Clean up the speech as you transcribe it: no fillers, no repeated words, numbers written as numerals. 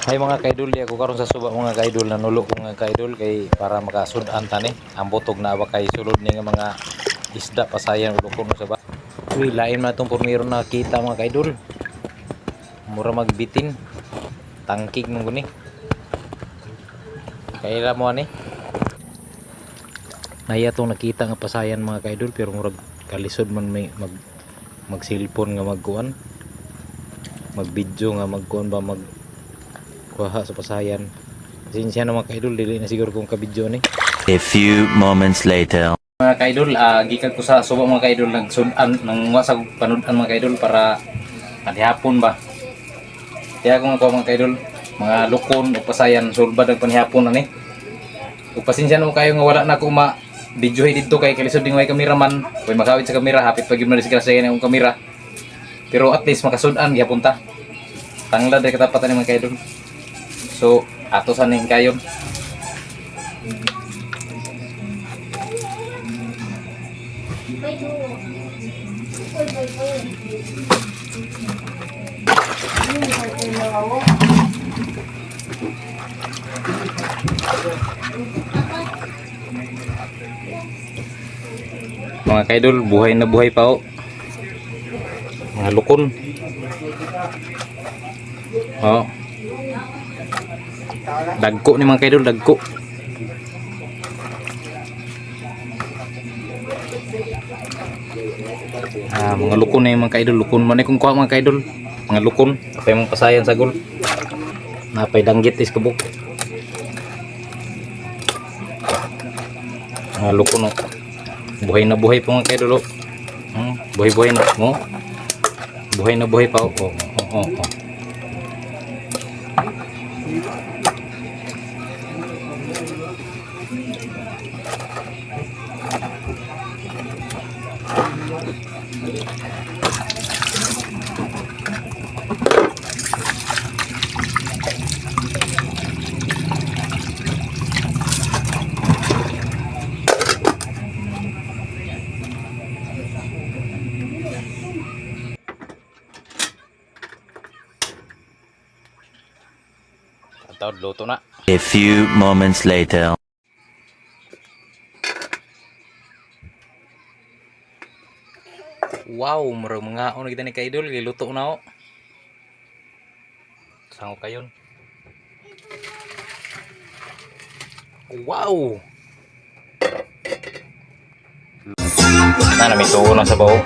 Hay mga kaidol, di ako karon sa suba mga kaidol, nanulo ko mga kaidol kay para makasudan tani. Ang butog na ba kay sulod ni nga mga isda pasayan ulo ko sa ba. Uy, lain man itong pormiro na kita mga kaidol. Mura magbitin. Tangkig mong guni. Kaila mo ani. Naya itong nakita nga pasayan mga kaidol pero murag kalisod man may mag cellphone nga magkuan. Mag video nga magkuan ba mag kuha sa pasayan. Sinsya na mga kaidol, dili na siguro kung kabidyo ni. A few moments later. Mga kaidol, gikan ko sa suba mga kaidol, nagsudan nang wasa panudan mga kaidol para panihapon ba. Kaya kung ako mga kaidol, mga lukon o pasayan sulbad ang panihapon na ni. Ug pasensya na mo kayo nga wala na ko ma videohay dito kay kalisod ding may kameraman, kay makawit sa kamera, hapit pag yun na disgrasya yan ang kamera. Pero at least makasudan gyapon ta. Tanglad ay katapatan ni mga kaidol. So, ato sa ning kayon. Mga kaidol, buhay na buhay pa o. Mga lukon. Oh. Dagko ni mga kaidol, dagko. Mga lukon na yung mga kaidol, lukon man kung kuha mga kaidol, mga lukon, apay mga pasayan sa gul. Napay danggit is kabuk. Mga lukon o. Buhay na buhay pa mga kaidol o. Buhay-buhay na mo. Buhay na buhay pa o. Taod luto na. A few moments later. Wow, murag mga kita ni kaidol, giluto na o. Sango kayon. Wow. Na namituo na sa bawo.